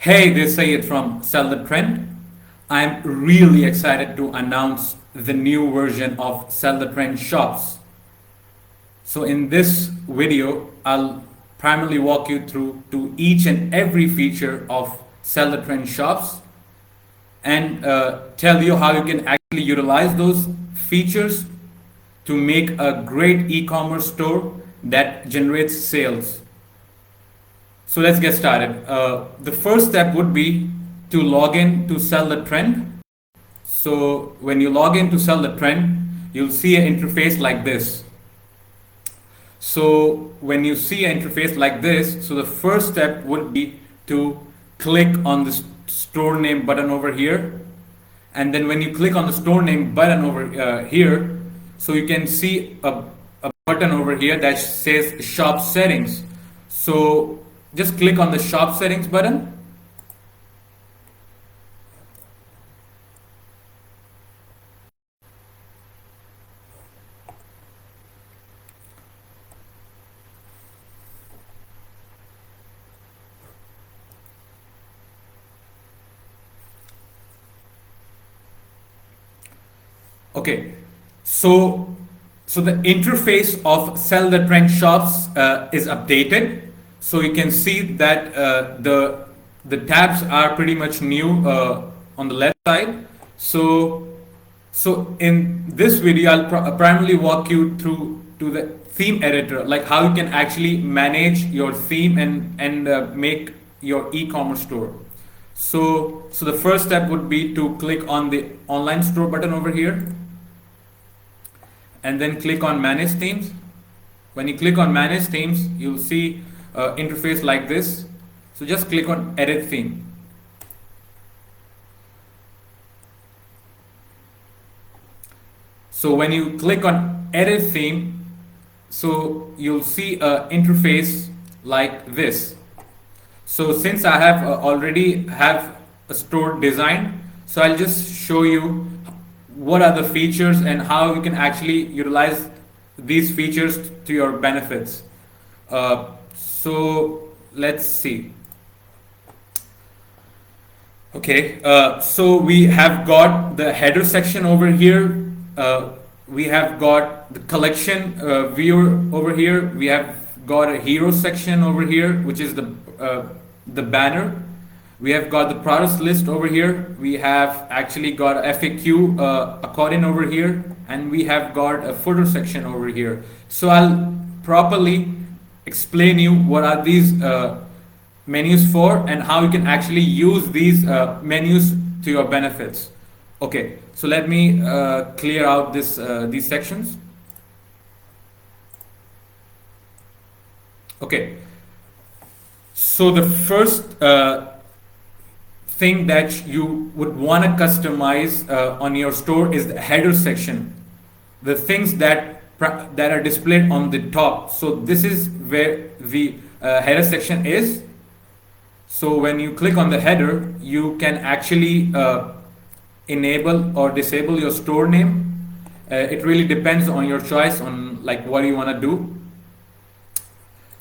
Hey, this is Sayed from Sell the Trend. I'm really excited to announce the new version of Sell the Trend shops. So in this video, I'll primarily walk you through to each and every feature of Sell the Trend shops and tell you how you can actually utilize those features to make a great e-commerce store that generates sales. So let's get started. The first step would be to log in to Sell the Trend. So when you log in to Sell the Trend, you'll see an interface like this. So when you see an interface like this, so the first step would be to click on the store name button over here. And then when you click on the store name button over here, so you can see a button over here that says shop settings. So just click on the shop settings button. Okay, so the interface of Sell the Trend shops is updated. So you can see that the tabs are pretty much new on the left side. So in this video, I'll primarily walk you through to the theme editor, like how you can actually manage your theme and make your e-commerce store. So the first step would be to click on the online store button over here, and then click on manage themes. When you click on manage themes, you'll see interface like this. So just click on edit theme. So when you click on edit theme, so you'll see a interface like this. So since I have already have a store designed, so I'll just show you what are the features and how you can actually utilize these features to your benefits. So let's see. Okay, so we have got the header section over here. We have got the collection viewer over here. We have got a hero section over here, which is the banner. We have got the products list over here. We have actually got a FAQ accordion over here, and we have got a footer section over here. So I'll properly explain you what are these menus for and how you can actually use these menus to your benefits. Okay, so let me clear out these sections. Okay, so the first thing that you would want to customize on your store is the header section, the things that are displayed on the top. So this is where the header section is. So when you click on the header, you can actually enable or disable your store name. It really depends on your choice on like what you want to do.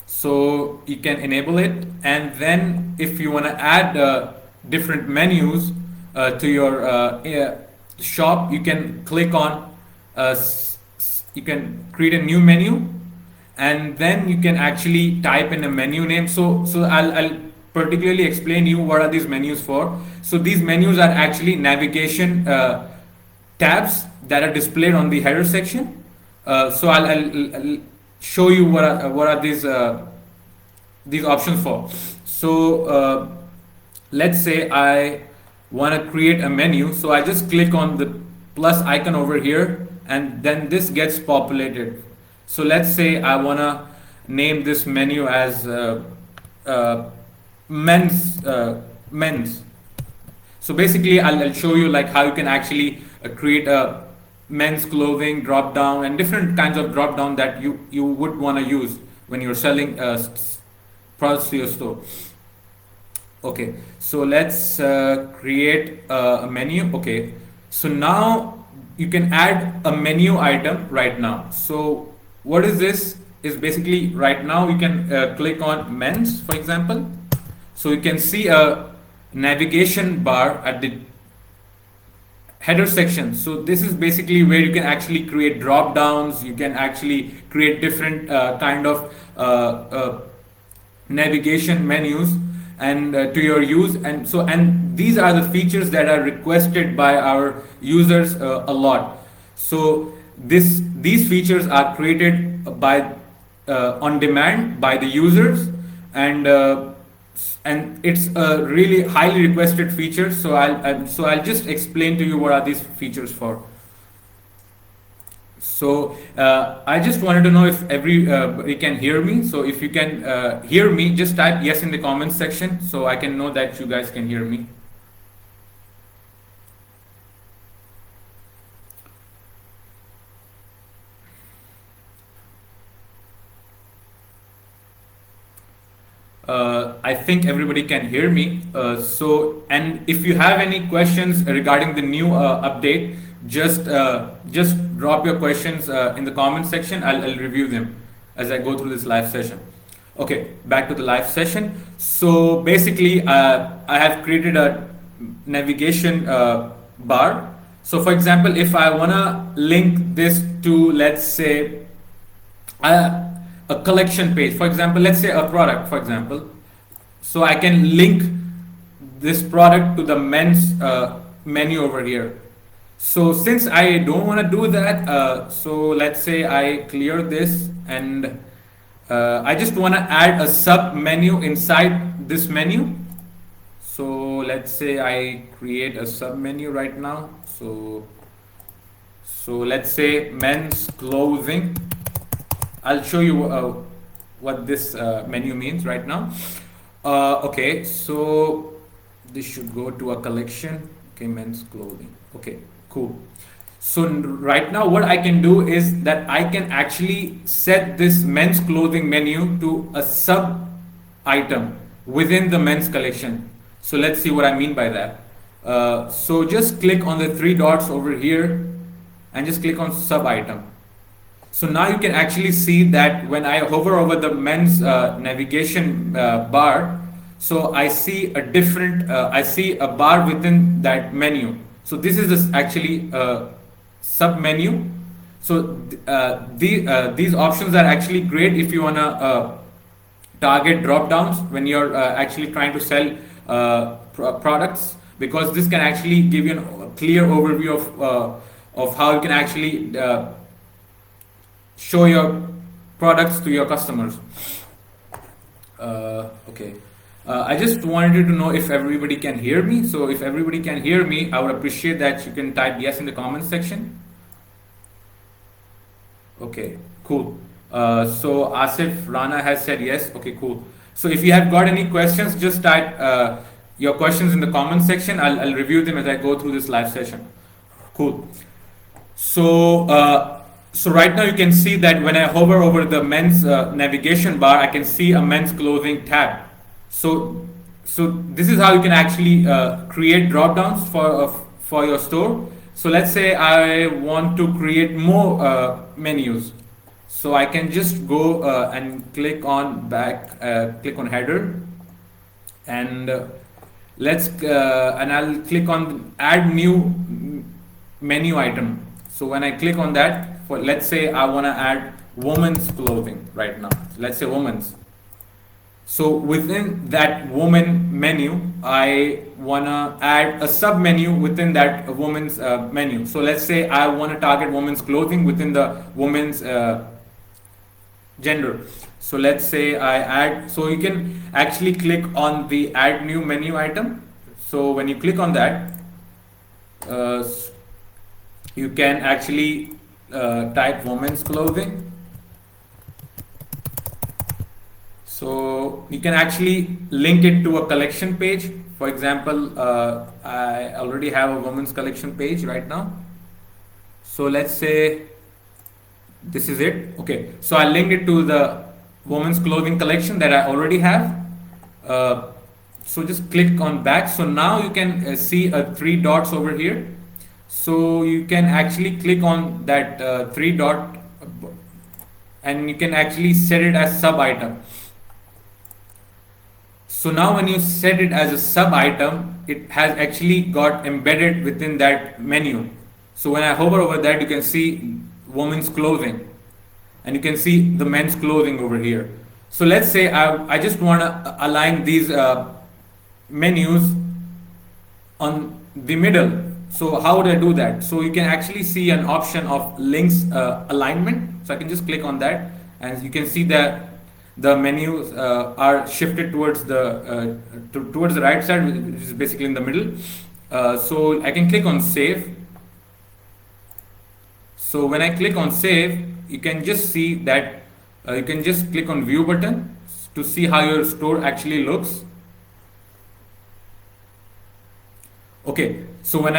So you can enable it, and then if you want to add different menus to your shop, you can click on you can create a new menu, and then you can actually type in a menu name. So I'll particularly explain you what are these menus for. So these menus are actually navigation tabs that are displayed on the header section. So I'll show you what are these options for. So let's say I want to create a menu, so I just click on the plus icon over here, and then this gets populated. So let's say I want to name this menu as men's. So basically I'll show you like how you can actually create a men's clothing drop down and different kinds of drop down that you would want to use when you're selling products to your store. Okay, so let's create a menu. Okay, so now you can add a menu item right now. So what is this? Is basically right now you can click on men's, for example. So you can see a navigation bar at the header section. So this is basically where you can actually create drop downs. You can actually create different kind of navigation menus and to your use. And so, and these are the features that are requested by our users a lot. So these features are created by on demand by the users, and and it's a really highly requested feature. So I'll just explain to you what are these features for. So I just wanted to know if everybody can hear me. So if you can hear me, just type yes in the comments section so I can know that you guys can hear me. I think everybody can hear me. And if you have any questions regarding the new update, just drop your questions in the comment section. I'll review them as I go through this live session. Okay, back to the live session. So basically, I have created a navigation bar. So for example, if I wanna link this to, let's say, a collection page, for example, let's say a product, for example, so I can link this product to the men's menu over here. So since I don't want to do that, so let's say I clear this, and I just want to add a sub menu inside this menu. So let's say I create a sub menu right now. So let's say men's clothing. I'll show you what this menu means right now. Okay, so this should go to a collection. Okay, men's clothing. Okay, cool. So right now what I can do is that I can actually set this men's clothing menu to a sub item within the men's collection. So let's see what I mean by that. So just click on the three dots over here and just click on sub item. So now you can actually see that when I hover over the men's navigation bar, so I see a different, I see a bar within that menu. So this is actually a sub menu. So these options are actually great if you wanna target drop downs when you're actually trying to sell products, because this can actually give you a clear overview of how you can actually show your products to your customers. Okay. I just wanted to know if everybody can hear me. So if everybody can hear me, I would appreciate that you can type yes in the comments section. Okay, cool. So Asif Rana has said yes. Okay, cool. So if you have got any questions, just type your questions in the comments section. I'll review them as I go through this live session. Cool. So right now you can see that when I hover over the men's navigation bar, I can see a men's clothing tab. So this is how you can actually create drop downs for your store. So let's say I want to create more menus. So I can just go and click on click on header, and and I'll click on add new menu item. So when I click on that, for let's say I want to add women's clothing right now. Let's say women's. So within that woman menu, I want to add a sub menu within that woman's menu. So let's say I want to target women's clothing within the women's gender. So let's say I add, so you can actually click on the add new menu item. So when you click on that, you can actually type women's clothing. So you can actually link it to a collection page. For example, I already have a women's collection page right now. So let's say this is it. Okay, so I linked it to the women's clothing collection that I already have. So just click on back. So now you can see three dots over here. So you can actually click on that three dot, and you can actually set it as sub item. So now when you set it as a sub item, it has actually got embedded within that menu. So when I hover over that, you can see women's clothing, and you can see the men's clothing over here. So let's say I just want to align these menus on the middle. So how would I do that? So you can actually see an option of links alignment. So I can just click on that, and you can see that the menus are shifted towards towards the right side, which is basically in the middle. So I can click on save. So when I click on save, you can just see that you can just click on view button to see how your store actually looks. Okay, so when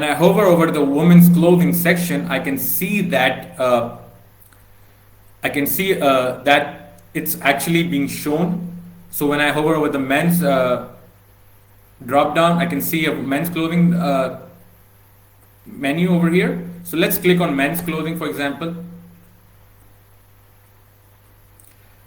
I hover over the women's clothing section, I can see that that it's actually being shown. So when I hover over the men's drop down, I can see a men's clothing menu over here. So let's click on men's clothing, for example.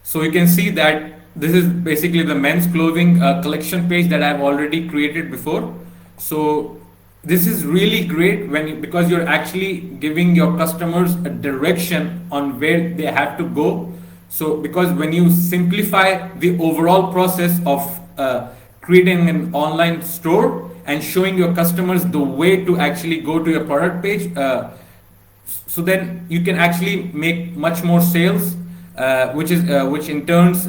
So you can see that this is basically the men's clothing collection page that I've already created before. So this is really great because you're actually giving your customers a direction on where they have to go. So because when you simplify the overall process of creating an online store and showing your customers the way to actually go to your product page, so then you can actually make much more sales, which in turns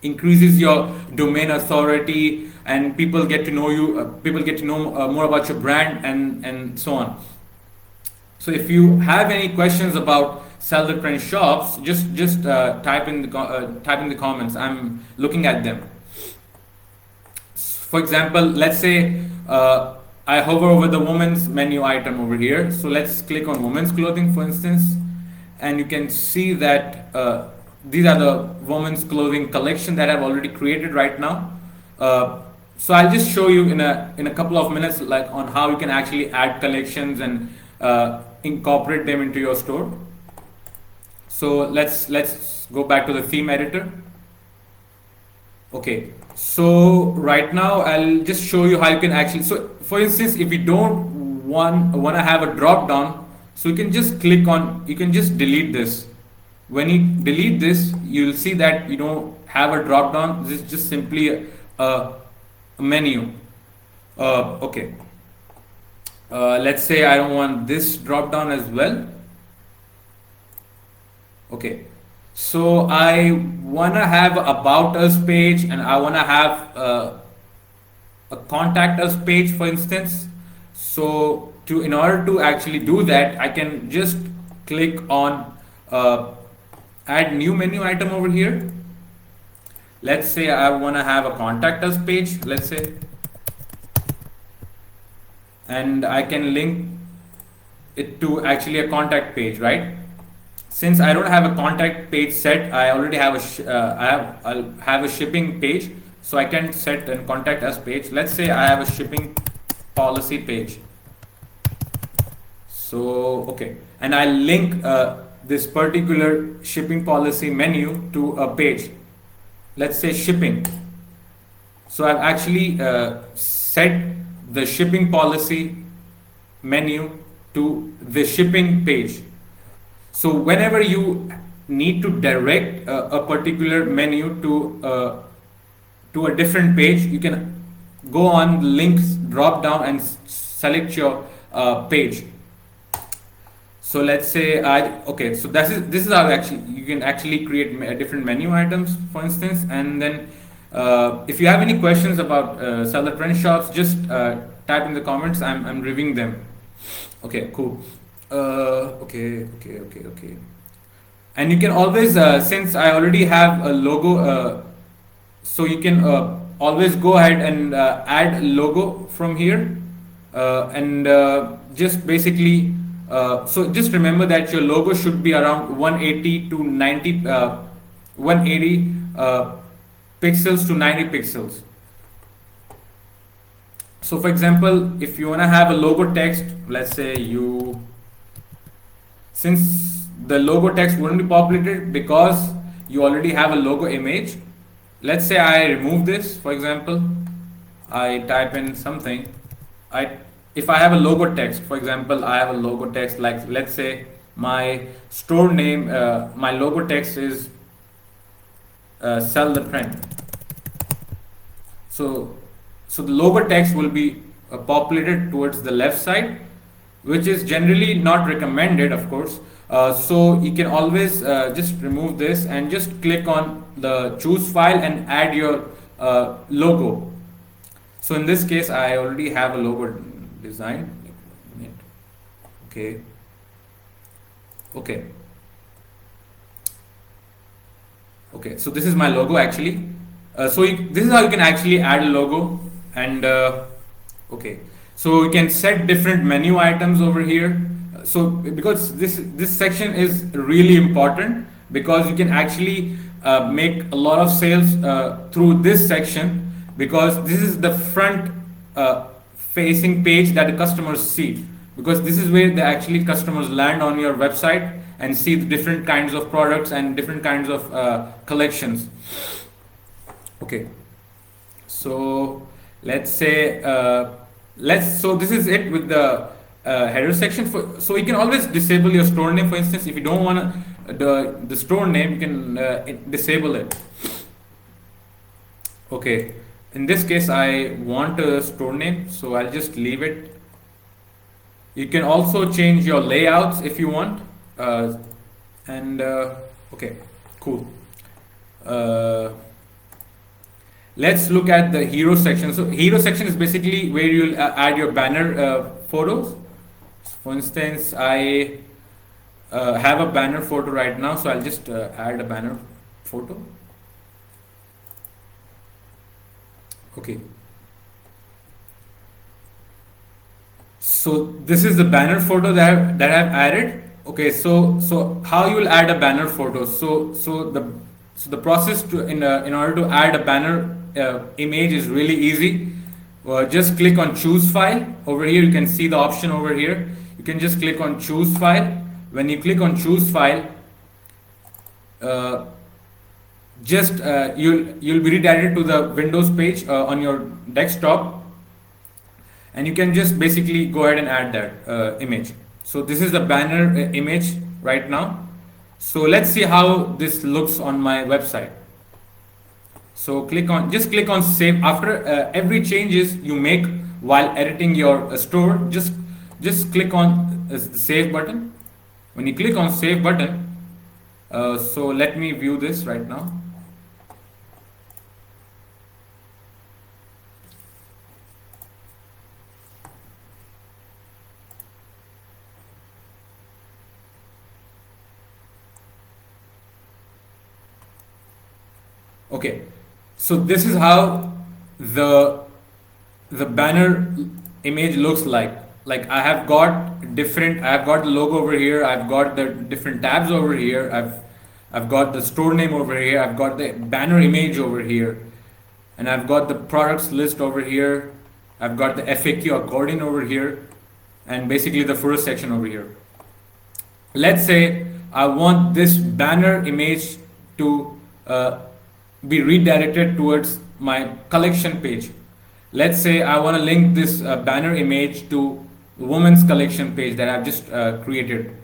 increases your domain authority, and people get to know you. People get to know more about your brand, and so on. So if you have any questions about Seller Trend Shops, just type in the comments. I'm looking at them. For example, let's say I hover over the women's menu item over here. So let's click on women's clothing, for instance, and you can see that these are the women's clothing collection that I've already created right now. So I'll just show you in a couple of minutes, like on how you can actually add collections and incorporate them into your store. So let's go back to the theme editor. Okay, so right now I'll just show you how you can actually. So for instance, if you don't want to have a drop down, so you can just you can just delete this. When you delete this, you'll see that you don't have a drop down. This is just simply a menu. Okay. Let's say I don't want this drop down as well. Okay. So I wanna have about us page, and I wanna have a contact us page, for instance. So in order to actually do that, I can just click on add new menu item over here. Let's say I wanna have a contact us page, let's say, and I can link it to actually a contact page, right? Since I don't have a contact page set, I already have I'll have a shipping page, so I can set a contact us page. Let's say I have a shipping policy page. So okay, and I link this particular shipping policy menu to a page. Let's say shipping. So I've actually set the shipping policy menu to the shipping page. So whenever you need to direct a particular menu to a different page, you can go on the links drop down and select your page. So let's say okay. So this is how actually you can actually create different menu items, for instance. And then if you have any questions about Seller Trend Shops, just type in the comments. I'm reviewing them. Okay, cool. Okay. And you can always, since I already have a logo, so you can always go ahead and add a logo from here, and just basically, so just remember that your logo should be around 180 to 90, 180 pixels to 90 pixels. So for example, if you want to have a logo text, let's say since the logo text wouldn't be populated because you already have a logo image, let's say I remove this, for example, I type in something. I If I have a logo text, for example, I have a logo text like, let's say my store name, my logo text is sell the trend. So, so the logo text will be populated towards the left side, which is generally not recommended, of course. So you can always just remove this and just click on the choose file and add your logo. So in this case, I already have a logo design. Okay. Okay. Okay, so this is my logo actually. This is how you can actually add a logo, and okay, so you can set different menu items over here. So because this section is really important, because you can actually make a lot of sales through this section, because this is the front facing page that the customers see, because this is where the actually customers land on your website and see the different kinds of products and different kinds of collections. Okay, so let's say so this is it with the header section. So you can always disable your store name. For instance, if you don't want the store name, you can disable it. Okay, in this case I want a store name, so I'll just leave it. You can also change your layouts if you want. And okay, cool. uh, let's look at the hero section. So hero section is basically where you'll add your banner photos. For instance, I have a banner photo right now, so I'll just add a banner photo. Okay, so this is the banner photo that I've added. Okay, so how you will add a banner photo? So the process in order to add a banner image is really easy. Just click on choose file over here. You can see the option over here. You can just click on choose file. When you click on choose file, uh, just you'll be redirected to the Windows page on your desktop, and you can just basically go ahead and add that image. So this is the banner image right now. So let's see how this looks on my website. So just click on save. After every changes you make while editing your store, just click on the save button. When you click on save button, so let me view this right now. Okay, so this is how the banner image looks like. Like I have got the logo over here, I've got the different tabs over here, I've got the store name over here, I've got the banner image over here, and I've got the products list over here, I've got the FAQ accordion over here, and basically the first section over here. Let's say I want this banner image to be redirected towards my collection page. Let's say I want to link this banner image to women's collection page that I've just created.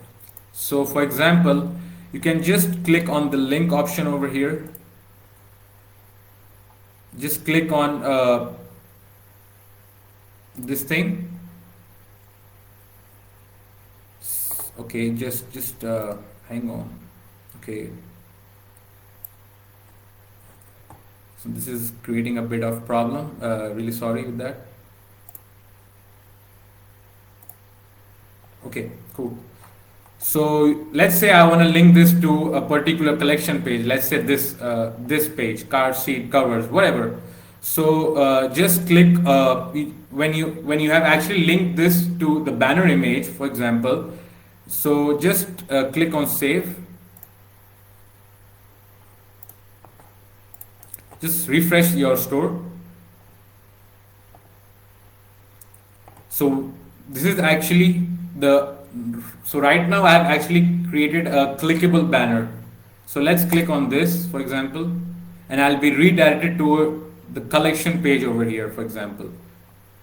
So for example, you can just click on the link option over here. Just click on this thing. Okay, just hang on. Okay, so this is creating a bit of problem. Really sorry with that. Okay, cool. So let's say I want to link this to a particular collection page. Let's say this page, car seat covers, whatever. So just click when you have actually linked this to the banner image, for example. So just click on save. Just refresh your store. So this is actually so right now I have actually created a clickable banner. So let's click on this, for example, and I'll be redirected to the collection page over here, for example.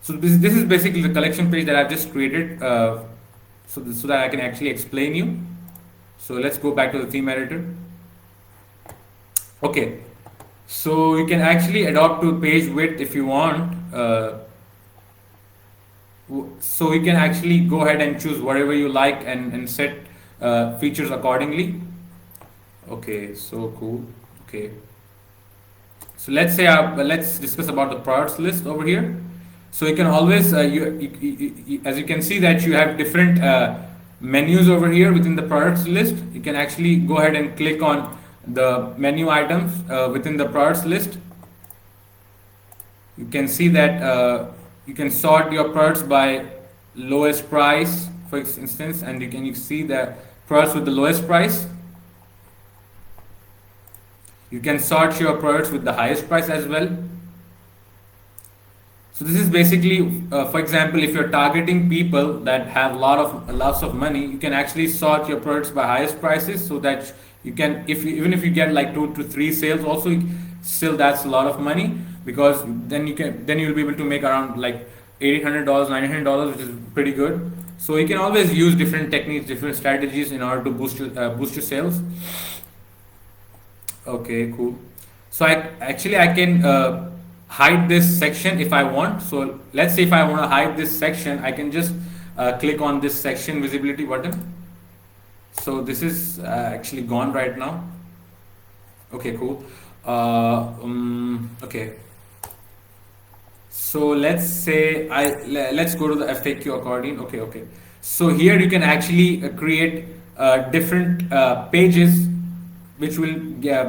So this is basically the collection page that I've just created, so that I can actually explain you. So let's go back to the theme editor. Okay, so you can actually adopt to page width if you want. So you can actually go ahead and choose whatever you like, and set features accordingly. Okay, so cool. Okay, so let's discuss about the products list over here. So you can always as you can see that you have different menus over here within the products list. You can actually go ahead and click on the menu items within the products list. You can see that you can sort your products by lowest price, for instance, and you see the products with the lowest price. You can sort your products with the highest price as well. So this is basically, for example, if you're targeting people that have lots of money, you can actually sort your products by highest prices, so that you can, even if you get like 2 to 3 sales, also still that's a lot of money, because then you'll be able to make around like $800, $900, which is pretty good. So you can always use different techniques, different strategies in order to boost your sales. Okay, cool. So I can hide this section if I want. So let's say if I want to hide this section, I can just click on this section visibility button. So this is actually gone right now. Okay, cool. Okay. So let's say let's go to the FAQ accordion. Okay. So here you can actually create different pages which will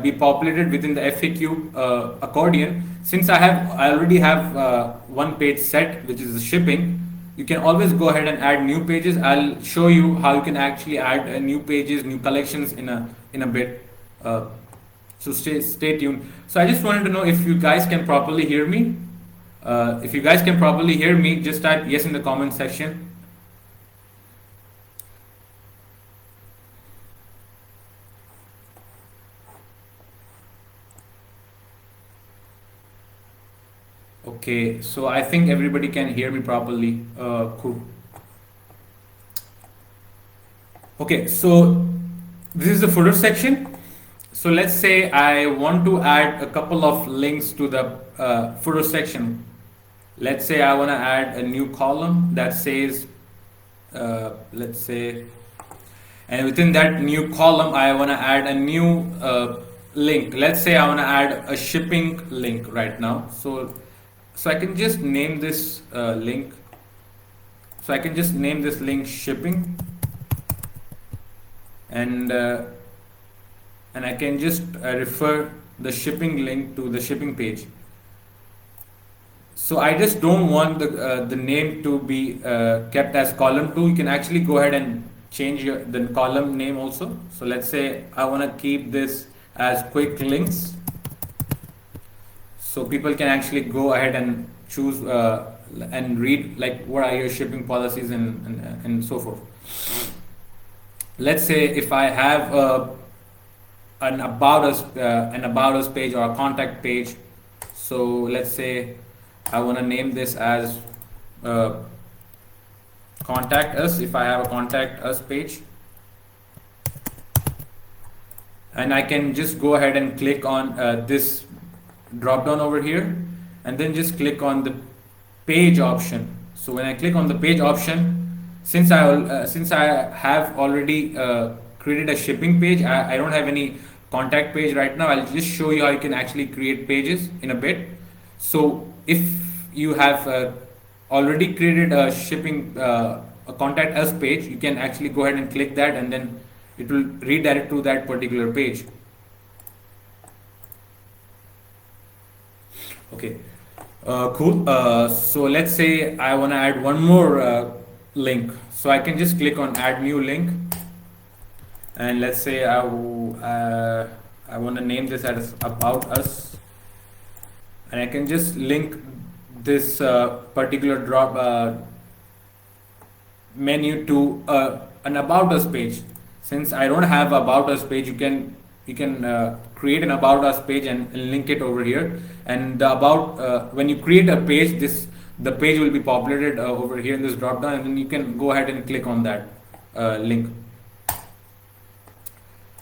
be populated within the FAQ accordion. Since I already have one page set, which is the shipping, you can always go ahead and add new pages. I'll show you how you can actually add new pages, new collections in a bit. So stay tuned. So I just wanted to know if you guys can properly hear me. If you guys can properly hear me, just type yes in the comment section. Okay, so I think everybody can hear me properly. Cool. Okay, so this is the footer section. So let's say I want to add a couple of links to the footer section. Let's say I want to add a new column that says, let's say, and within that new column, I want to add a new link. Let's say I want to add a shipping link right now. So I can just name this link. So I can just name this link shipping, and I can just refer the shipping link to the shipping page. So I just don't want the name to be kept as column 2. You can actually go ahead and change the column name also. So let's say I want to keep this as quick links, so people can actually go ahead and choose and read like what are your shipping policies and so forth. Let's say if I have an about us page or a contact page. So let's say I want to name this as contact us, if I have a contact us page, and I can just go ahead and click on this drop down over here, and then just click on the page option. So when I click on the page option, since I have already created a shipping page, I don't have any contact page right now. I'll just show you how you can actually create pages in a bit. So if you have already created a shipping a contact us page, you can actually go ahead and click that, and then it will redirect to that particular page. Okay, cool. So let's say I want to add one more link. So I can just click on add new link, and let's say I want to name this as about us, and I can just link this particular drop menu to an about us page. Since I don't have about us page, you can you can create an about us page and link it over here. And the about when you create a page, this the page will be populated over here in this drop down, and then you can go ahead and click on that link.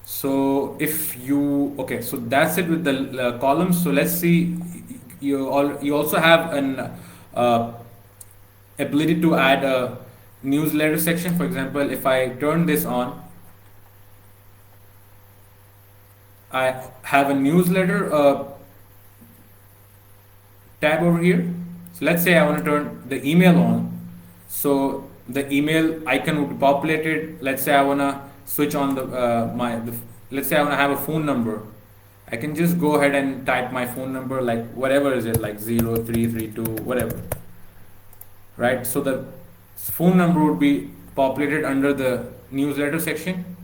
So if you okay, so that's it with the columns. So let's see, you also have an uh, ability to add a newsletter section. For example, if I turn this on, I have a newsletter tab over here. So let's say I want to turn the email on. So the email icon would be populated. Let's say I want to switch on let's say I want to have a phone number. I can just go ahead and type my phone number, like whatever is it, like 0332, whatever. Right? So the phone number would be populated under the newsletter section.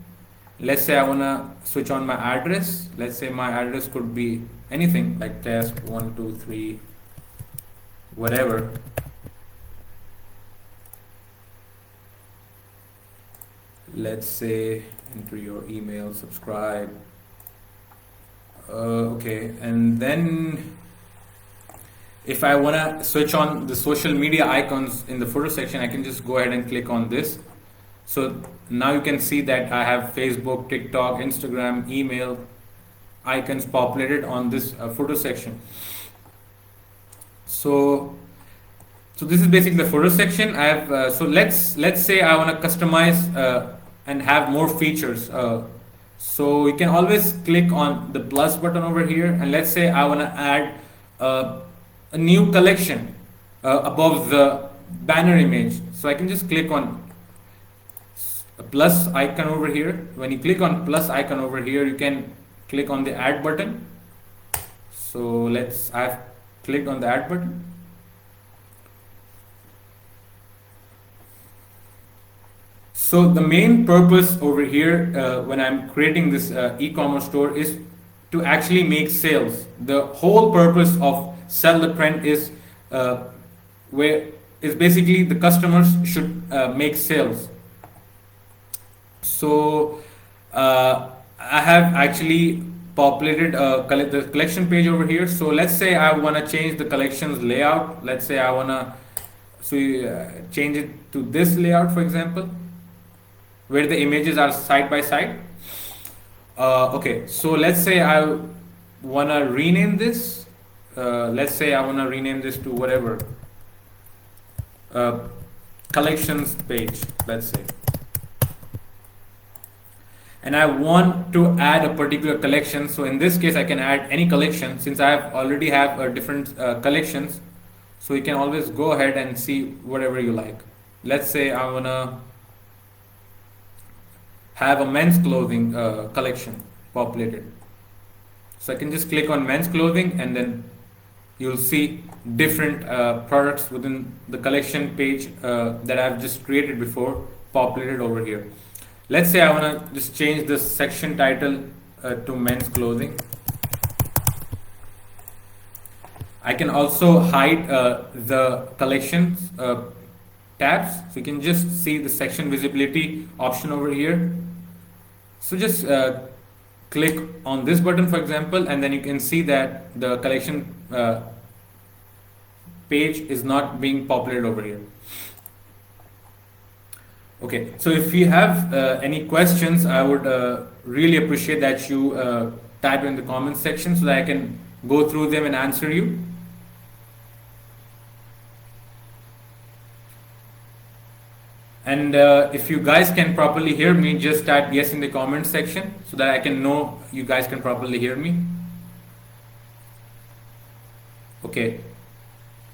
Let's say I want to switch on my address. Let's say my address could be anything like test 123, whatever. Let's say enter your email, subscribe. Okay, and then if I want to switch on the social media icons in the footer section, I can just go ahead and click on this. So now you can see that I have Facebook, TikTok, Instagram, email icons populated on this footer section. So this is basically the footer section. I have so let's say I want to customize and have more features. So you can always click on the plus button over here, and let's say I want to add a new collection above the banner image. So I can just click on a plus icon over here. When you click on plus icon over here, you can click on the add button. So I've clicked on the add button. So the main purpose over here when I'm creating this e-commerce store is to actually make sales. The whole purpose of Sell the Trend is basically the customers should make sales. So I have actually populated the collection page over here. So let's say I want to change the collections layout. Let's say I want to change it to this layout, for example, where the images are side by side. Okay, so let's say I want to rename this. Let's say I want to rename this to whatever, collections page, let's say. And I want to add a particular collection. So in this case, I can add any collection since I already have different collections. So you can always go ahead and see whatever you like. Let's say I want to have a men's clothing collection populated. So I can just click on men's clothing, and then you'll see different products within the collection page that I've just created before populated over here. Let's say I want to just change this section title to men's clothing. I can also hide the collections tabs, so you can just see the section visibility option over here. So just click on this button, for example, and then you can see that the collection page is not being populated over here. Okay, so if you have any questions, I would really appreciate that you type in the comment section so that I can go through them and answer you. And if you guys can properly hear me, just type yes in the comment section so that I can know you guys can properly hear me. Okay.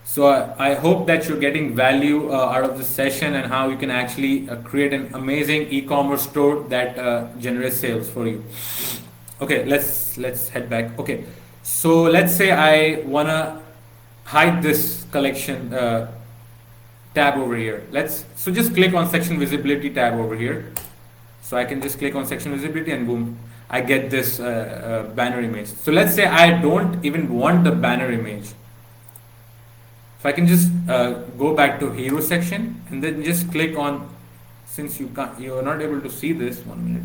So I hope that you're getting value out of this session and how you can actually create an amazing e-commerce store that generates sales for you. Okay, let's head back. Okay, so let's say I wanna hide this collection tab over here. So just click on section visibility tab over here. So I can just click on section visibility and boom, I get this banner image. So let's say I don't even want the banner image. So I can just go back to hero section and then just click on, since you're not able to see this, 1 minute.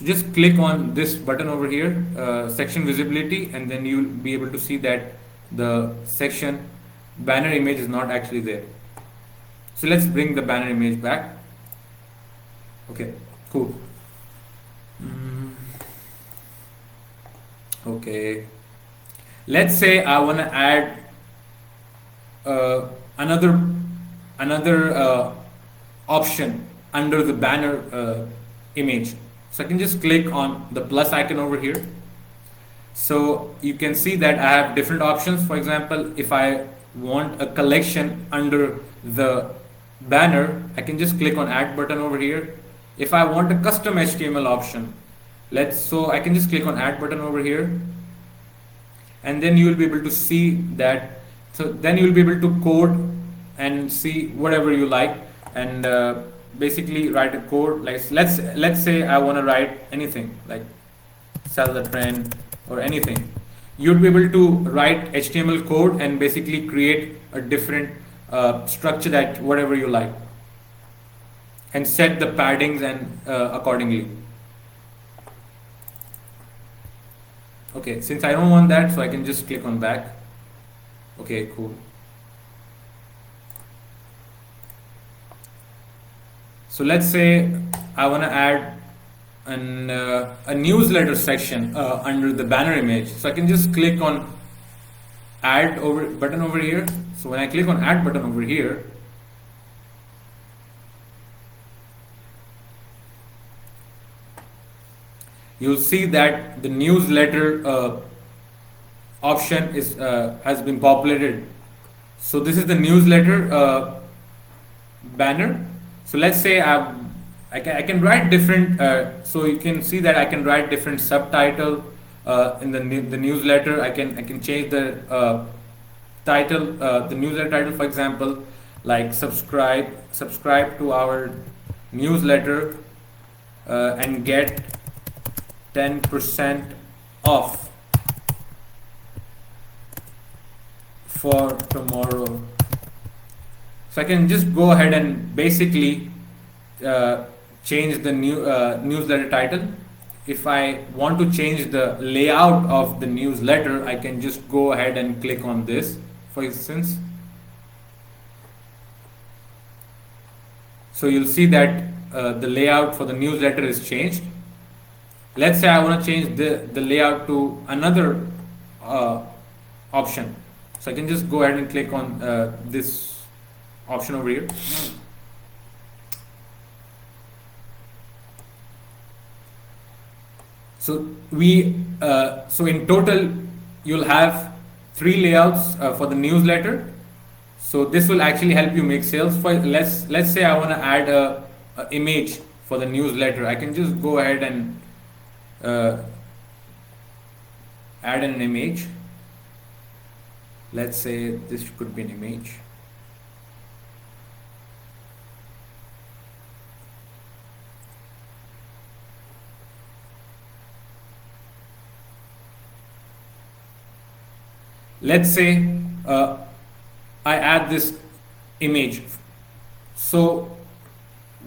So just click on this button over here, section visibility, and then you'll be able to see that the section banner image is not actually there. So let's bring the banner image back. Okay, cool. Mm, okay, let's say I want to add uh, another option under the banner image. So I can just click on the plus icon over here. So you can see that I have different options. For example, if I want a collection under the banner, I can just click on add button over here. If I want a custom HTML option, so I can just click on add button over here, and then you will be able to see that. So then you will be able to code and see whatever you like, and basically write a code. Like let's say I want to write anything like sell the trend or anything. You'd be able to write HTML code and basically create a different structure that whatever you like, and set the paddings and accordingly. Okay, since I don't want that, so I can just click on back. Okay, cool. So let's say I want to add a newsletter section under the banner image. So I can just click on add button over here. So when I click on add button over here, you'll see that the newsletter option has been populated. So this is the newsletter banner. So let's say I can write different. So you can see that I can write different subtitle in the newsletter. I can change the title, the newsletter title, for example, like subscribe to our newsletter and get 10% off for tomorrow. So I can just go ahead and basically change the newsletter title. If I want to change the layout of the newsletter, I can just go ahead and click on this, for instance. So you'll see that the layout for the newsletter is changed. Let's say I want to change the layout to another option. So I can just go ahead and click on this option over here. So so in total you'll have 3 layouts for the newsletter. So this will actually help you make sales. For let's say I want to add a image for the newsletter. I can just go ahead and add an image. Let's say this could be an image. Let's say I add this image. So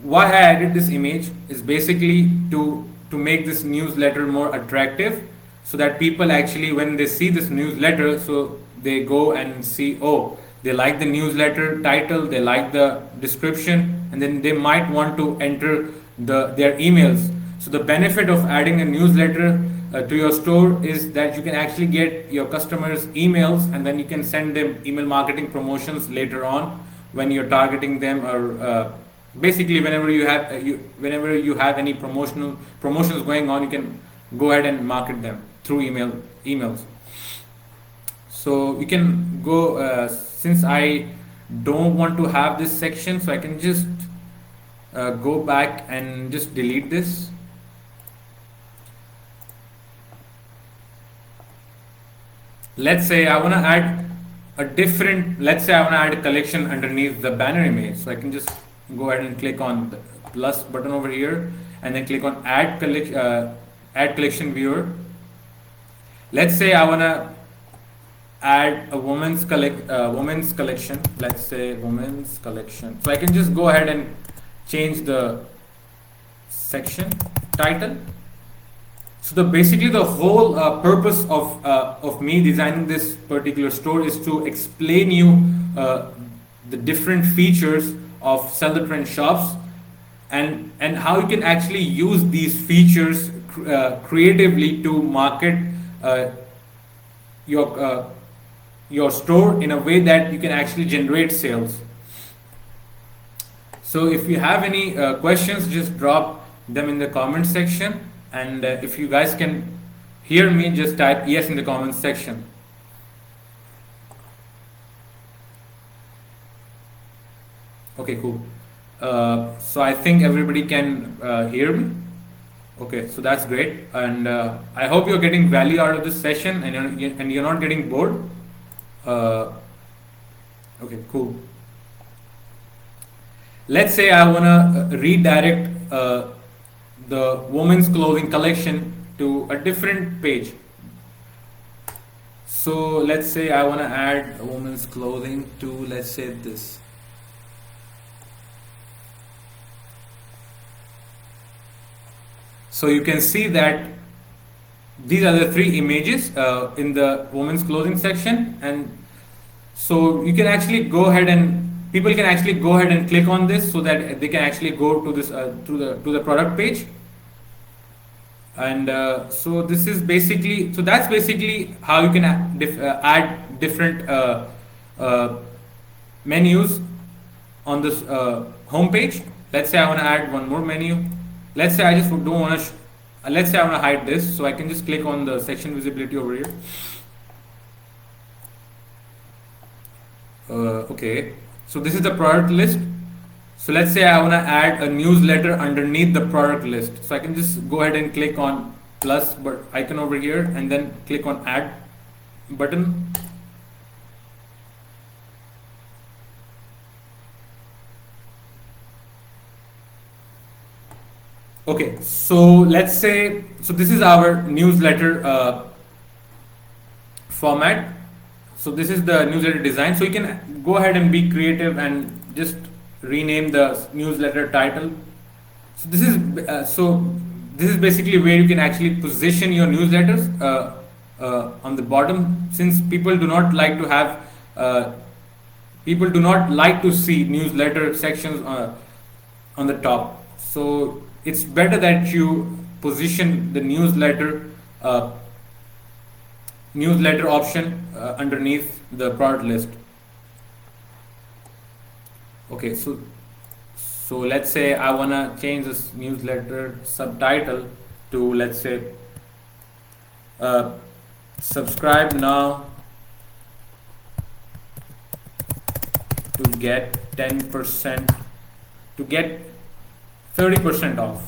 why I added this image is basically to make this newsletter more attractive, so that people actually, when they see this newsletter, so they go and see, oh, they like the newsletter title, they like the description, and then they might want to enter their emails. So the benefit of adding a newsletter to your store is that you can actually get your customers emails, and then you can send them email marketing promotions later on when you're targeting them, or basically whenever you have any promotions going on, you can go ahead and market them through emails. So you can go, since I don't want to have this section, so I can just go back and just delete this. Let's say I want to add let's say I want to add a collection underneath the banner image. So I can just go ahead and click on the plus button over here, and then click on add collection viewer. Let's say I want to add a women's collection. Let's say women's collection. So I can just go ahead and change the section title. So the basically the whole purpose of me designing this particular store is to explain you the different features of Sell the Trend shops, and how you can actually use these features creatively to market uh, your your store in a way that you can actually generate sales. So if you have any questions, just drop them in the comment section. And if you guys can hear me, just type yes in the comment section. Okay, cool. So I think everybody can hear me. Okay, so that's great. And I hope you're getting value out of this session, and you're not getting bored. Uh, okay, cool. Let's say I want to redirect the women's clothing collection to a different page. So let's say I want to add women's clothing to, let's say, this. So you can see that these are the three images in the women's clothing section, and so you can actually go ahead and people can actually go ahead and click on this so that they can actually go to this to the product page. And so this is basically, so that's basically how you can add different uh, menus on this home page. Let's say I want to add one more menu. Let's say I just don't want to let's say I want to hide this, so I can just click on the section visibility over here. Okay, so this is the product list. So let's say I want to add a newsletter underneath the product list. So I can just go ahead and click on plus icon over here, and then click on add button. Okay, so let's say, so this is our newsletter format. So this is the newsletter design. So you can go ahead and be creative and just rename the newsletter title. So this is basically where you can actually position your newsletters on the bottom, since people do not like to have people do not like to see newsletter sections on the top. So it's better that you position the newsletter option underneath the product list. Okay, so let's say I want to change this newsletter subtitle to, let's say, subscribe now to get 10% to get 30% off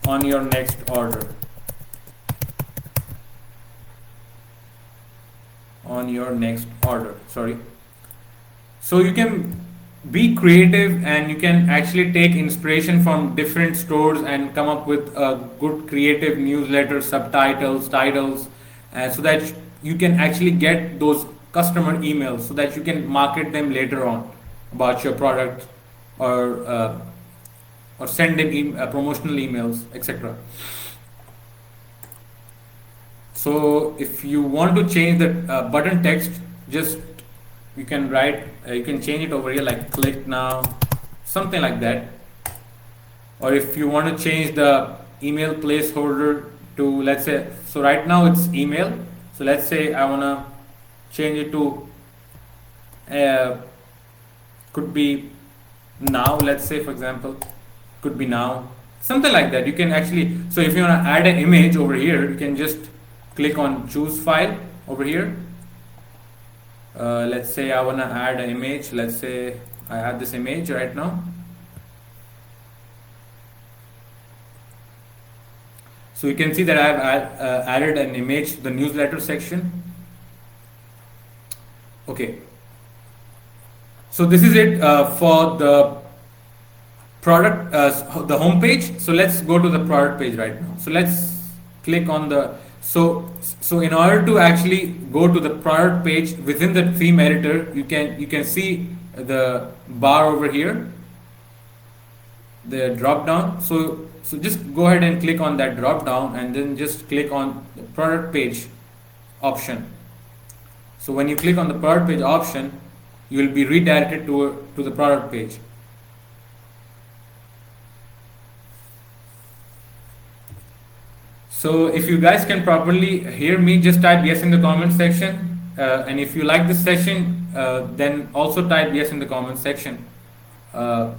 on your next order. Sorry. So you can be creative, and you can actually take inspiration from different stores and come up with a good creative newsletter subtitles, titles, so that you can actually get those customer emails, so that you can market them later on about your product, or send them promotional emails, etc. So if you want to change the button text, just you can write, you can change it over here, like click now, something like that. Or if you want to change the email placeholder to, let's say, so right now it's email, so let's say I want to change it to could be now, let's say, for example, could be now, something like that. You can actually, so if you want to add an image over here, you can just click on choose file over here. Let's say I want to add an image. Let's say I add this image right now. So you can see that I have added an image to the newsletter section. Okay, so this is it for the product, the home page. So let's go to the product page right now. So let's click on the, so in order to actually go to the product page within the theme editor, you can see the bar over here. the drop down. So just go ahead and click on that drop down and then just click on the product page option. So when you click on the product page option, you will be redirected to the product page. So if you guys can properly hear me, just type yes in the comment section. And if you like this session, then also type yes in the comment section. Uh,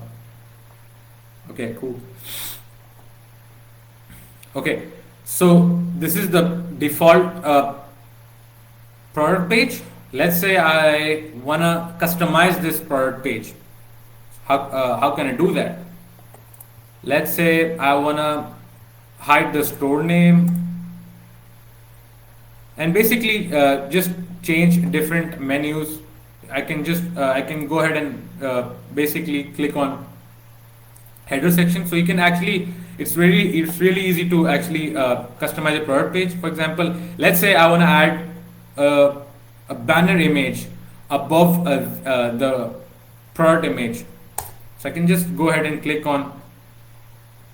okay, cool. Okay, so this is the default product page. Let's say I wanna customize this product page. How can I do that? Let's say I wanna hide the store name and basically just change different menus. I can go ahead and basically click on header section. So you can actually, it's really easy to actually customize a product page. For example, let's say I want to add a banner image above the product image. So I can just go ahead and click on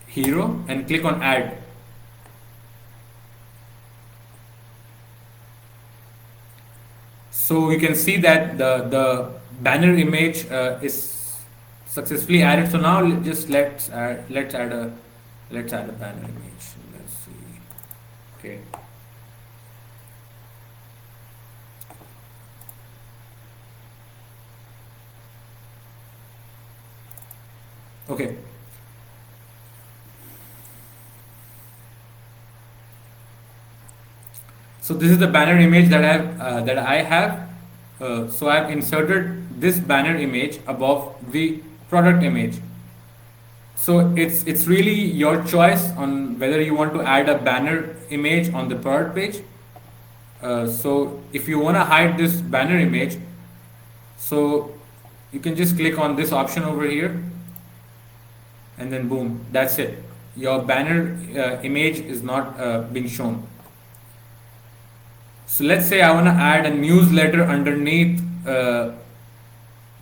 hero and click on add. So you can see that the banner image is successfully added. So now just let's add a banner image. Let's see. Okay. Okay. So this is the banner image that I have. So I've inserted this banner image above the product image. So it's really your choice on whether you want to add a banner image on the product page. So if you want to hide this banner image, so you can just click on this option over here, and then boom, that's it. Your banner image is not being shown. So let's say I want to add a newsletter underneath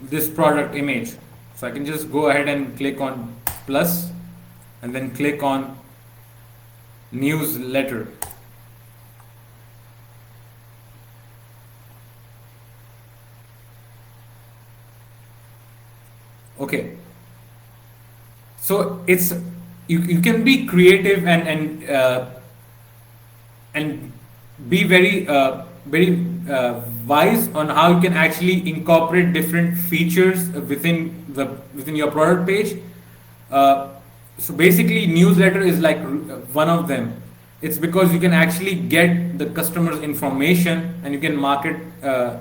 this product image. So I can just go ahead and click on plus and then click on newsletter. Okay. So it's you can be creative and be very wise on how you can actually incorporate different features within your product page. So basically, newsletter is like one of them. It's because you can actually get the customer's information and you can market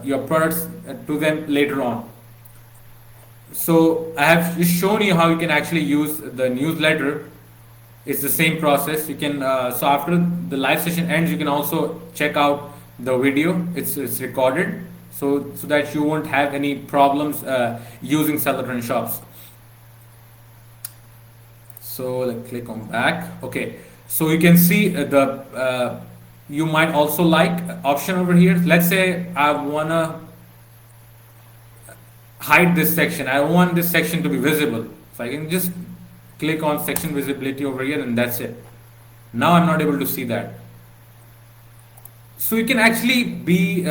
your products to them later on. So I have just shown you how you can actually use the newsletter. It's the same process. You can so after the live session ends, you can also check out the video. It's recorded, so that you won't have any problems using seller run shops. So let's click on back. Okay, so you can see the you might also like option over here. Let's say I wanna hide this section. I want this section to be visible, so I can just click on section visibility over here, and that's it. Now I'm not able to see that. So you can actually be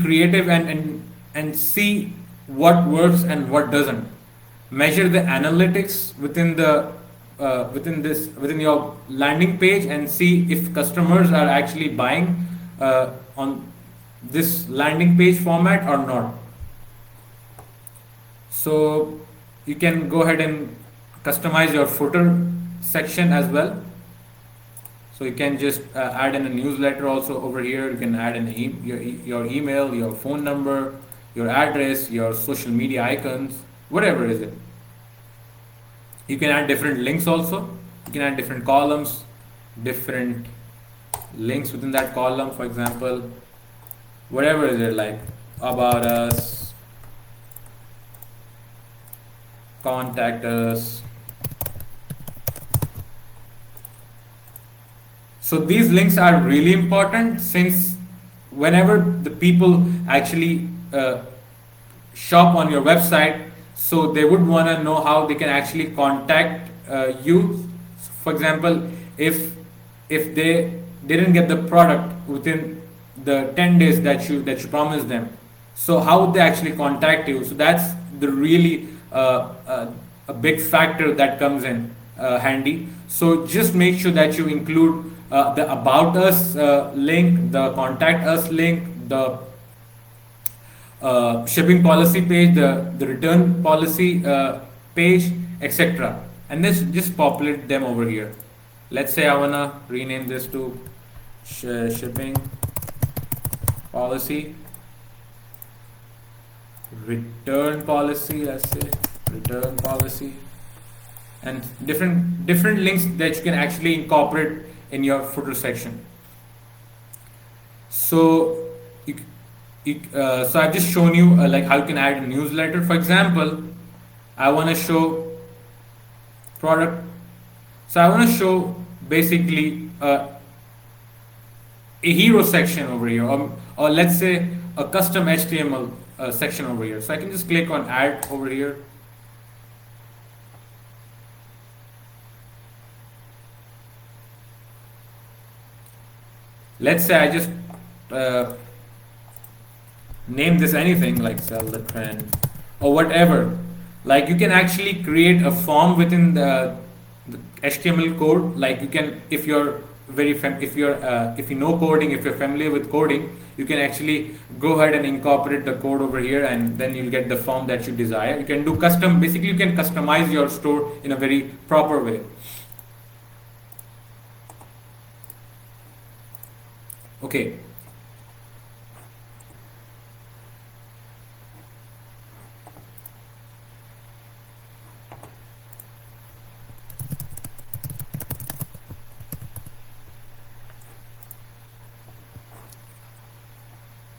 creative and see what works and what doesn't. Measure the analytics within the within your landing page and see if customers are actually buying on this landing page format or not. So you can go ahead and customize your footer section as well. So you can just add in a newsletter also over here. You can add in your email, your phone number, your address, your social media icons, whatever is it. You can add different links also. You can add different columns, different links within that column. For example, whatever is it, like about us, contact us. So these links are really important, since whenever the people actually shop on your website, so they would want to know how they can actually contact you. For example, if they didn't get the product within the 10 days that you promised them, so how would they actually contact you? So that's the really a big factor that comes in handy. So just make sure that you include the about us link, the contact us link, the shipping policy page, the return policy page, etc. And let's just populate them over here. Let's say I wanna rename this to shipping policy, return policy. Let's say return policy, and different links that you can actually incorporate in your footer section. So so I've just shown you like how you can add a newsletter. For example, I want to show product. So I want to show basically a hero section over here, or let's say a custom HTML section over here. So I can just click on add over here. Let's say I just name this anything like sell the trend or whatever. Like you can actually create a form within the HTML code. Like you can, if you're if you know coding, if you're familiar with coding, you can actually go ahead and incorporate the code over here, and then you'll get the form that you desire. You can do custom. Basically, you can customize your store in a very proper way. Okay.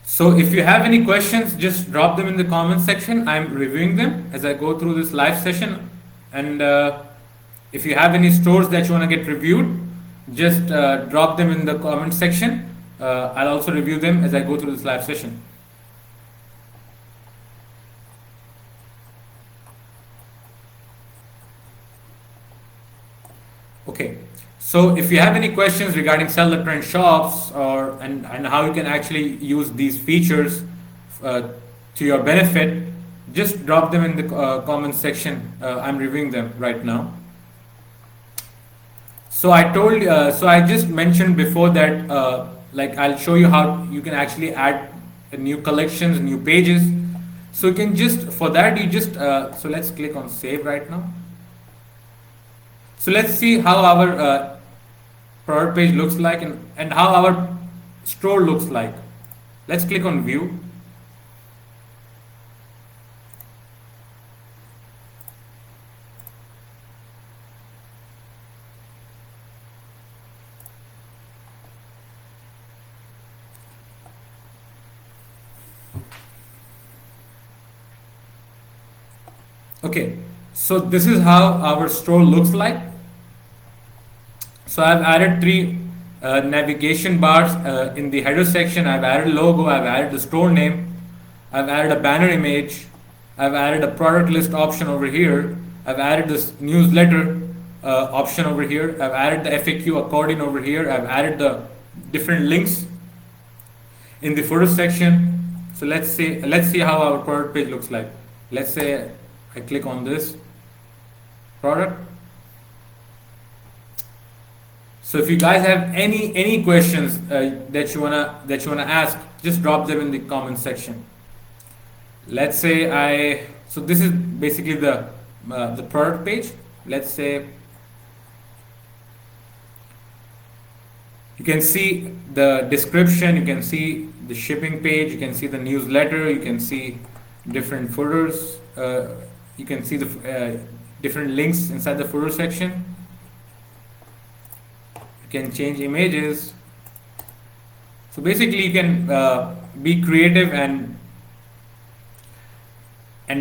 So if you have any questions, just drop them in the comment section. I'm reviewing them as I go through this live session. And if you have any stores that you want to get reviewed, just drop them in the comment section. I'll also review them as I go through this live session. Okay. So if you have any questions regarding sell the trend shops and how you can actually use these features to your benefit, just drop them in the comment section. I'm reviewing them right now. So I just mentioned before that like I'll show you how you can actually add new collections, new pages. So you can just, for that you just, so let's click on save right now. So let's see how our product page looks like and how our store looks like. Let's click on view. Okay, so this is how our store looks like. So I've added three navigation bars in the header section. I've added logo, I've added the store name, I've added a banner image, I've added a product list option over here, I've added this newsletter option over here, I've added the FAQ accordion over here, I've added the different links in the footer section. So let's see how our product page looks like. Let's say I click on this product. So if you guys have any questions that you wanna ask, just drop them in the comment section. Let's say so this is basically the product page. Let's say you can see the description, you can see the shipping page, you can see the newsletter, you can see different footers, you can see the different links inside the footer section. You can change images. So basically you can be creative and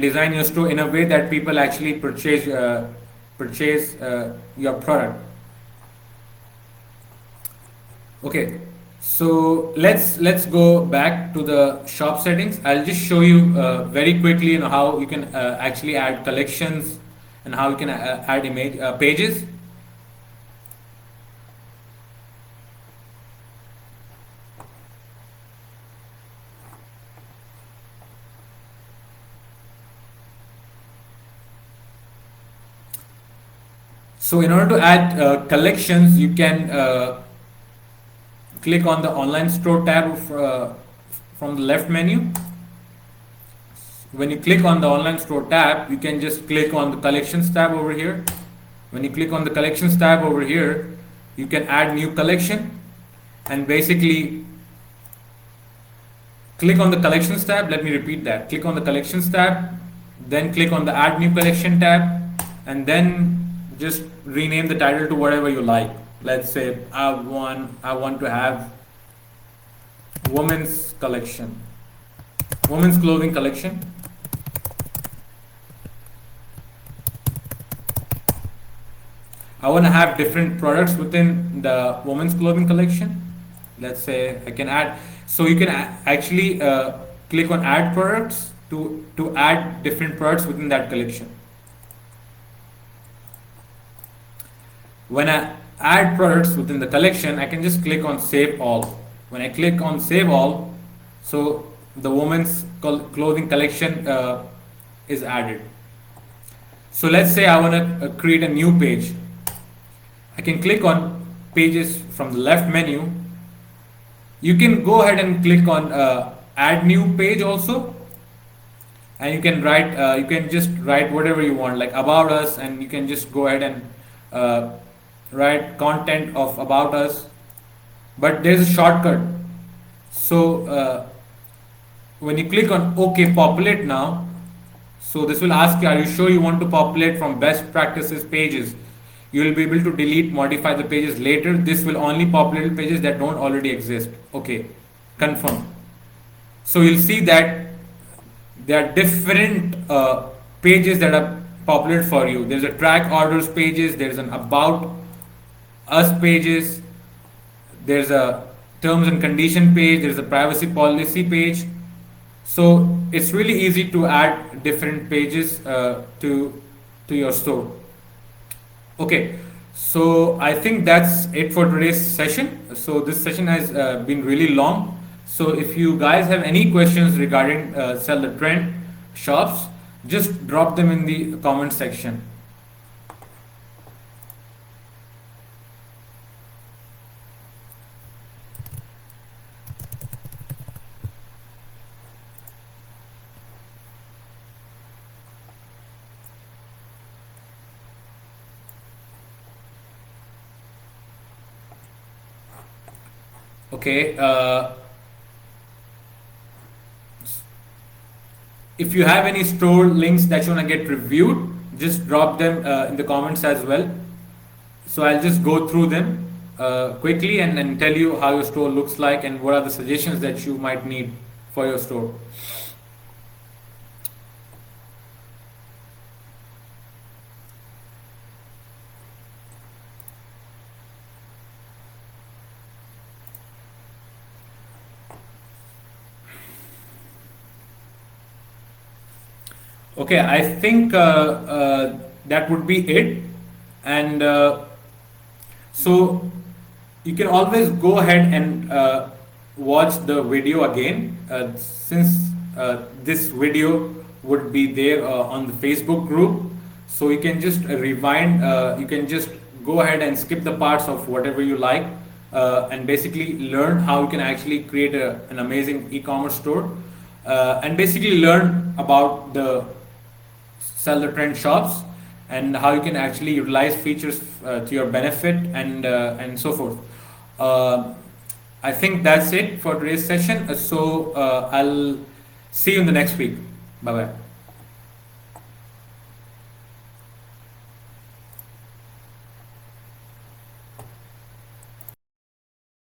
design your store in a way that people actually purchase your product. Okay, So let's go back to the shop settings. I'll just show you very quickly, how you can actually add collections and how you can add image pages. So in order to add collections, you can click on the online store tab from the left menu. When you click on the online store tab, you can just click on the collections tab over here. When you click on the collections tab over here, you can add new collection, and basically click on the collections tab. Let me repeat that. Click on the collections tab, then click on the add new collection tab, and then just rename the title to whatever you like. Let's say I want to have women's collection, women's clothing collection. I want to have different products within the women's clothing collection. Let's say I can add, so you can actually click on add products to add different products within that collection. When I add products within the collection, I can just click on save all. When I click on save all, so the women's clothing collection is added. So let's say I want to create a new page. I can click on pages from the left menu. You can go ahead and click on add new page also, and you can write you can just write whatever you want, like about us, and you can just go ahead and write content of about us. But there's a shortcut. So when you click on OK populate now, so this will ask you, are you sure you want to populate from best practices pages? You will be able to delete, modify the pages later. This will only populate pages that don't already exist. Okay, confirm. So you'll see that there are different pages that are populated for you. There's a track orders pages, there's an about us pages, there's a terms and condition page, there's a privacy policy page. So it's really easy to add different pages to your store. Okay, so I think that's it for today's session. So this session has been really long. So if you guys have any questions regarding Sell the Trend shops, just drop them in the comment section. Okay, if you have any store links that you want to get reviewed, just drop them in the comments as well. So I'll just go through them quickly and tell you how your store looks like and what are the suggestions that you might need for your store. Okay, I think that would be it. And so you can always go ahead and watch the video again, since this video would be there on the Facebook group. So you can just rewind, you can just go ahead and skip the parts of whatever you like, and basically learn how you can actually create an amazing e-commerce store, and basically learn about the Sell the Trend shops and how you can actually utilize features to your benefit, and so forth. I think that's it for today's session. So I'll see you in the next week. Bye bye.